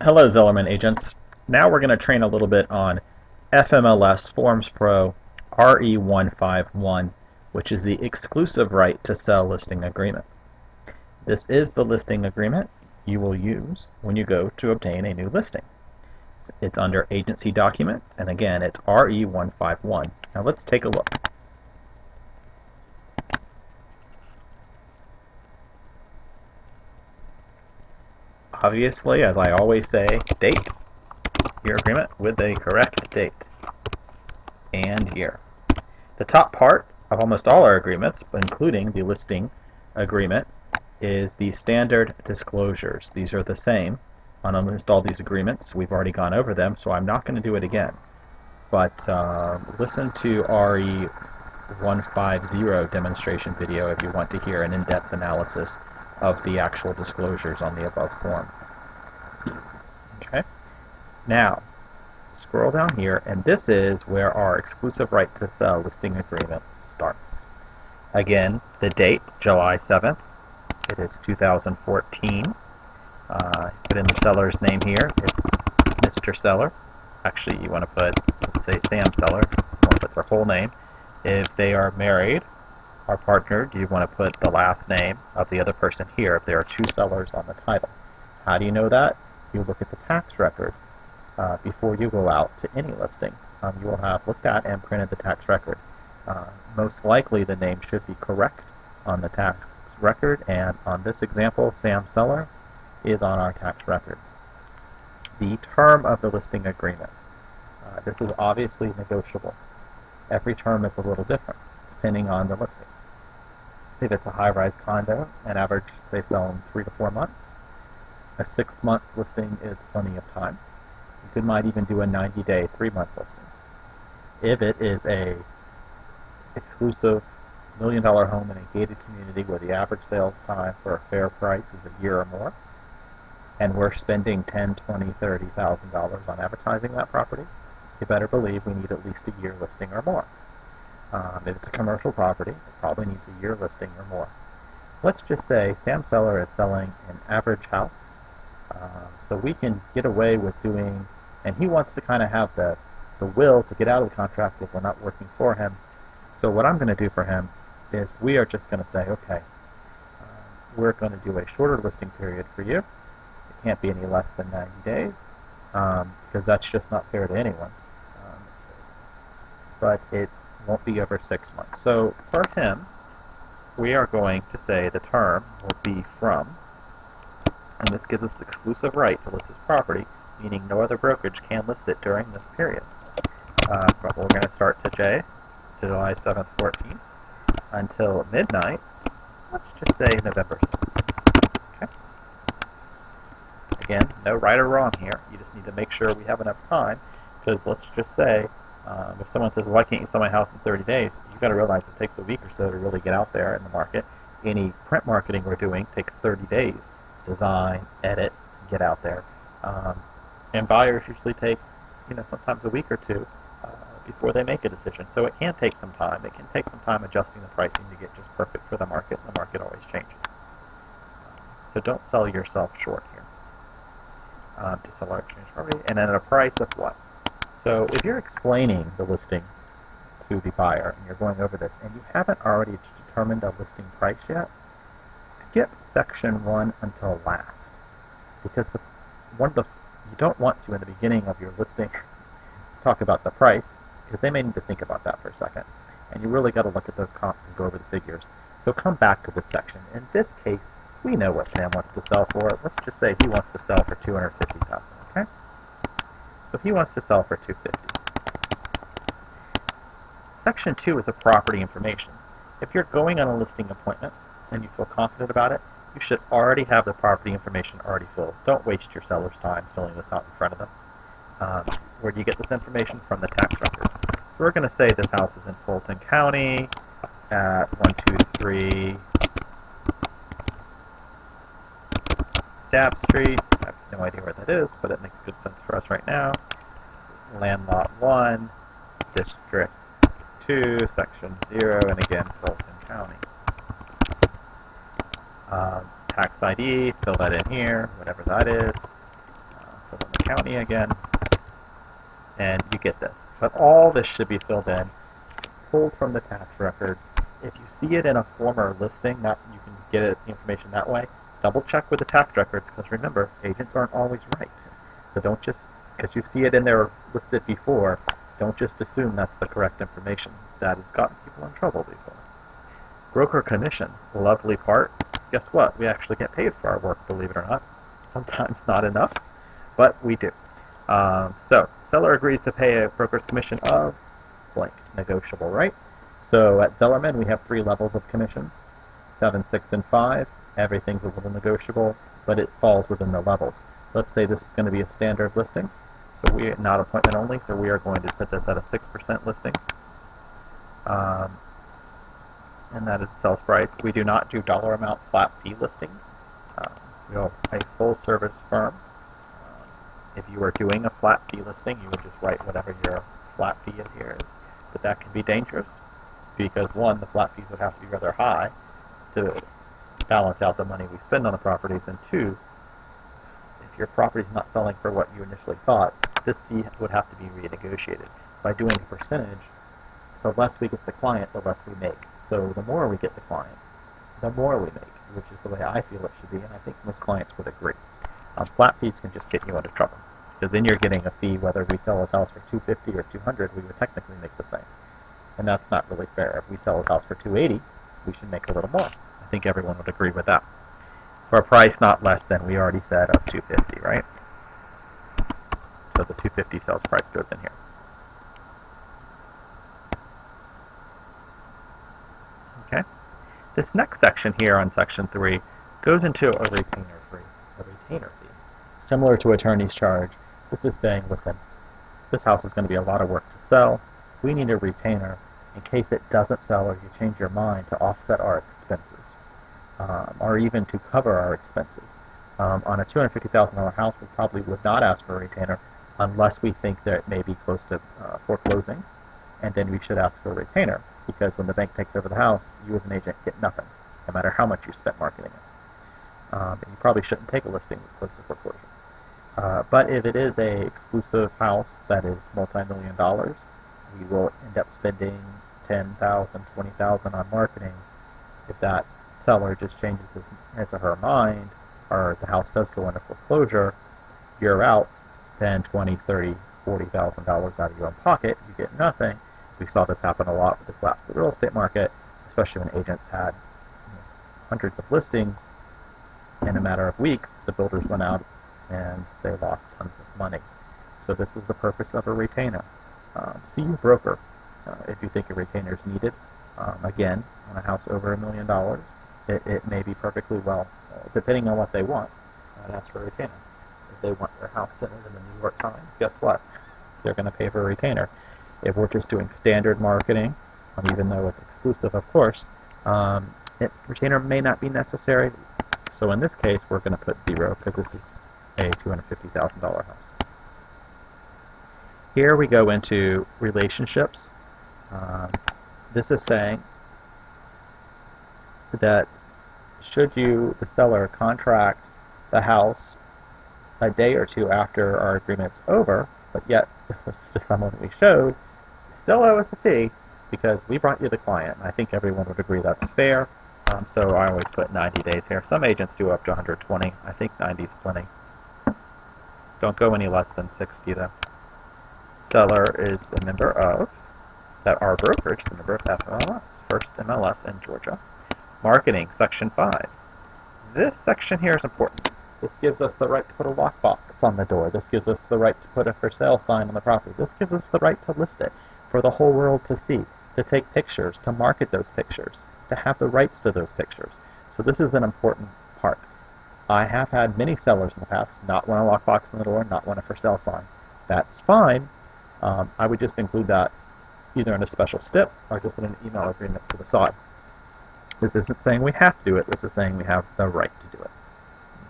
Hello, Zellerman agents. Now we're going to train a little bit on FMLS Forms Pro RE151, which is the exclusive right to sell listing agreement. This is the listing agreement you will use when you go to obtain a new listing. It's under Agency Documents, and again, it's RE151. Now let's take a look. Obviously, as I always say, date your agreement with a correct date and year. The top part of almost all our agreements, including the listing agreement, is the standard disclosures. These are the same on almost all these agreements. We've already gone over them, so I'm not going to do it again. But listen to RE150 demonstration video if you want to hear an in-depth analysis of the actual disclosures on the above form. Okay. Now, scroll down here, and this is where our exclusive right to sell listing agreement starts. Again, the date, July 7th. It is 2014. Put in the seller's name here. It's Mr. Seller. Actually, you want to put, let's say, Sam Seller. You want to put their whole name. If they are married or partnered, you want to put the last name of the other person here if there are two sellers on the title. How do you know that? You look at the tax record before you go out to any listing. You will have looked at and printed the tax record. Most likely the name should be correct on the tax record, and on this example, Sam Seller is on our tax record. The term of the listing agreement. This is obviously negotiable. Every term is a little different depending on the listing. If it's a high-rise condo, an average they sell in 3 to 4 months. A 6-month listing is plenty of time. You might even do a 90-day, 3-month listing. If it is a exclusive $1 million home in a gated community where the average sales time for a fair price is a year or more, and we're spending $10,000, $20,000, $30,000 on advertising that property, you better believe we need at least a year listing or more. If it's a commercial property, it probably needs a year listing or more. Let's just say Sam Seller is selling an average house, so we can get away with doing, and he wants to kind of have the will to get out of the contract if we're not working for him. So what I'm going to do for him is we are just going to say, okay, we're going to do a shorter listing period for you. It can't be any less than 90 days because that's just not fair to anyone. But it won't be over 6 months. So for him, we are going to say the term will be from, and this gives us the exclusive right to list his property, meaning no other brokerage can list it during this period. But we're going to start today, July 7th, 14th, until midnight. Let's just say November 7th. Okay. Again, no right or wrong here. You just need to make sure we have enough time, because let's just say if someone says, why can't you sell my house in 30 days? You've got to realize it takes a week or so to really get out there in the market. Any print marketing we're doing takes 30 days. Design, edit, get out there. And buyers usually take, sometimes a week or two before they make a decision. So it can take some time. It can take some time adjusting the pricing to get just perfect for the market. The market always changes. So don't sell yourself short here. To sell our exchange property. And then at a price of what? So if you're explaining the listing to the buyer and you're going over this and you haven't already determined a listing price yet, skip section 1 until last, because you don't want to in the beginning of your listing talk about the price, because they may need to think about that for a second, and you really got to look at those comps and go over the figures. So come back to this section. In this case, we know what Sam wants to sell for. Let's just say he wants to sell for $250,000. Okay, so he wants to sell for $250,000. Section 2 is a property information. If you're going on a listing appointment and you feel confident about it, you should already have the property information already filled. Don't waste your seller's time filling this out in front of them. Where do you get this information? From the tax record. So we're going to say this house is in Fulton County at 123 Dab Street. I have no idea where that is, but it makes good sense for us right now. Land Lot 1, District 2, Section 0, and again, Fulton County. Tax ID, fill that in here, whatever that is. county again, and you get this. But all this should be filled in, pulled from the tax records. If you see it in a former listing, that you can get it, the information that way. Double check with the tax records, because remember, agents aren't always right. So don't just, because you see it in there listed before, don't just assume that's the correct information. That has gotten people in trouble before. Broker commission, lovely part. Guess what? We actually get paid for our work, believe it or not. Sometimes not enough, but we do. So, seller agrees to pay a broker's commission of blank, negotiable, right? So at Zellerman, we have 3 levels of commission, 7, 6, and 5. Everything's a little negotiable, but it falls within the levels. Let's say this is going to be a standard listing, so we are not appointment only, so we are going to put this at a 6% listing. And that is sales price. We do not do dollar amount flat fee listings. We are a full service firm. If you are doing a flat fee listing, you would just write whatever your flat fee in here is. But that can be dangerous because, one, the flat fees would have to be rather high to balance out the money we spend on the properties, and 2, if your property is not selling for what you initially thought, this fee would have to be renegotiated. By doing a percentage, the less we get the client, the less we make. So the more we get the client, the more we make, which is the way I feel it should be, and I think most clients would agree. Flat fees can just get you into trouble, because then you're getting a fee whether we sell his house for $250 or $200, we would technically make the same. And that's not really fair. If we sell his house for $280, we should make a little more. I think everyone would agree with that. For a price not less than, we already said, of $250, right? So the $250 sales price goes in here. Okay. This next section here on section 3 goes into a retainer fee. Similar to attorney's charge, this is saying, listen, this house is going to be a lot of work to sell. We need a retainer in case it doesn't sell or you change your mind to offset our expenses, or even to cover our expenses. On a $250,000 house, we probably would not ask for a retainer unless we think that it may be close to foreclosing, and then we should ask for a retainer, because when the bank takes over the house, you as an agent get nothing, no matter how much you spent marketing it. And you probably shouldn't take a listing that's close to foreclosure. But if it is a exclusive house that is multi-million dollars, we will end up spending $10,000, $20,000 on marketing. If that seller just changes his or her mind, or the house does go into foreclosure, you're out then $20,000, $30,000, $40,000 out of your own pocket. You get nothing. We saw this happen a lot with the collapse of the real estate market, especially when agents had hundreds of listings. In a matter of weeks, the builders went out and they lost tons of money. So this is the purpose of a retainer. See your broker if you think a retainer is needed. Again, on a house over $1 million, it may be perfectly well, depending on what they want. I'd ask for a retainer. If they want their house centered in the New York Times, guess what? They're going to pay for a retainer. If we're just doing standard marketing, even though it's exclusive, of course, retainer may not be necessary. So in this case, we're going to put 0 because this is a $250,000 house. Here we go into relationships. This is saying that should you, the seller, contract the house a day or 2 after our agreement's over, but yet this is someone we showed, you still owe us a fee because we brought you the client. And I think everyone would agree that's fair. So I always put 90 days here. Some agents do up to 120. I think 90 is plenty. Don't go any less than 60 though. Seller is a member of, that our brokerage is a member of FMLS, first MLS in Georgia. Marketing, section 5. This section here is important. This gives us the right to put a lockbox on the door. This gives us the right to put a for sale sign on the property. This gives us the right to list it for the whole world to see, to take pictures, to market those pictures, to have the rights to those pictures. So this is an important part. I have had many sellers in the past not want a lockbox on the door, not want a for sale sign. That's fine. I would just include that either in a special stip or just in an email agreement to the side. This isn't saying we have to do it. This is saying we have the right to do it.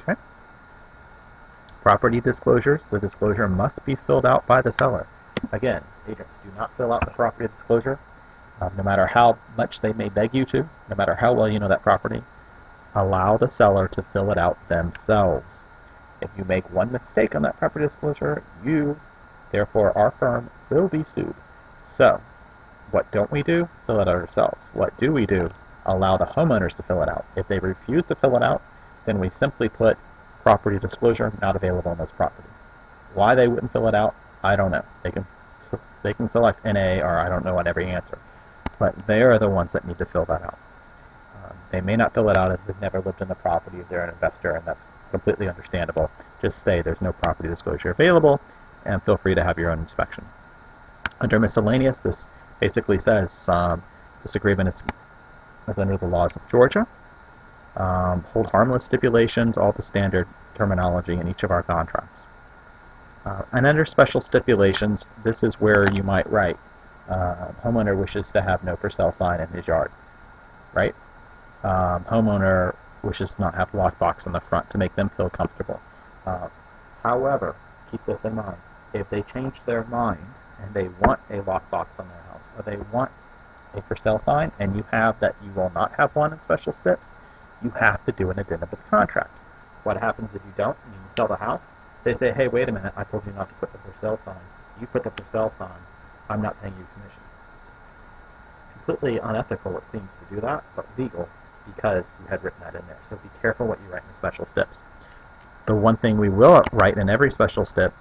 Okay. Property disclosures. The disclosure must be filled out by the seller. Again, agents do not fill out the property disclosure. No matter how much they may beg you to, no matter how well you know that property, allow the seller to fill it out themselves. If you make one mistake on that property disclosure, you, therefore our firm, will be sued. So, what don't we do? Fill it out ourselves. What do we do? Allow the homeowners to fill it out. If they refuse to fill it out, then we simply put property disclosure not available on this property. Why they wouldn't fill it out, I don't know. They can select NA or I don't know on every answer, but they are the ones that need to fill that out. They may not fill it out if they've never lived in the property, if they're an investor, and that's completely understandable. Just say there's no property disclosure available, and feel free to have your own inspection. Under miscellaneous, this basically says this agreement is under the laws of Georgia. Hold harmless stipulations, all the standard terminology in each of our contracts. And under special stipulations, this is where you might write, homeowner wishes to have no for sale sign in his yard, right? Homeowner wishes to not have lockbox on the front to make them feel comfortable. However, keep this in mind, if they change their mind and they want a lockbox on their house, or they want a for sale sign, and you have that you will not have one in special steps, you have to do an addendum with the contract. What happens if you don't and you sell the house? They say, hey, wait a minute, I told you not to put the for sale sign. You put the for sale sign, I'm not paying you commission. Completely unethical, it seems, to do that, but legal because you had written that in there. So be careful what you write in the special steps. The one thing we will write in every special step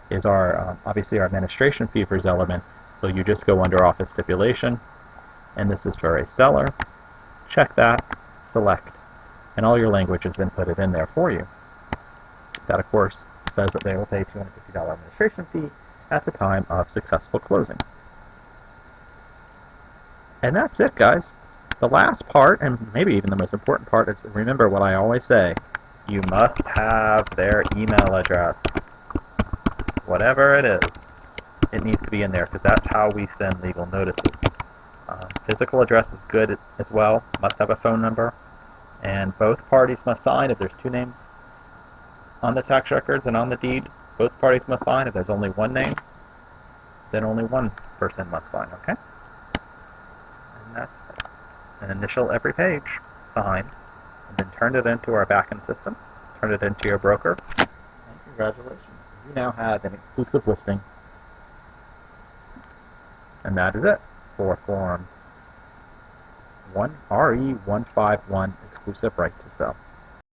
is our obviously our administration fee for Zellerman. So you just go under office stipulation, and this is for a seller. Check that, select, and all your language is inputted in there for you. That, of course, says that they will pay $250 administration fee at the time of successful closing. And that's it, guys. The last part, and maybe even the most important part, is remember what I always say. You must have their email address. Whatever it is, it needs to be in there because that's how we send legal notices. Physical address is good as well. Must have a phone number. And both parties must sign. If there's two names on the tax records and on the deed, both parties must sign. If there's only one name, then only one person must sign, okay? And that's an initial every page, signed, and then turn it into our back-end system, turn it into your broker, and congratulations. You now have an exclusive listing. And that is it for Form RE151 exclusive right to sell.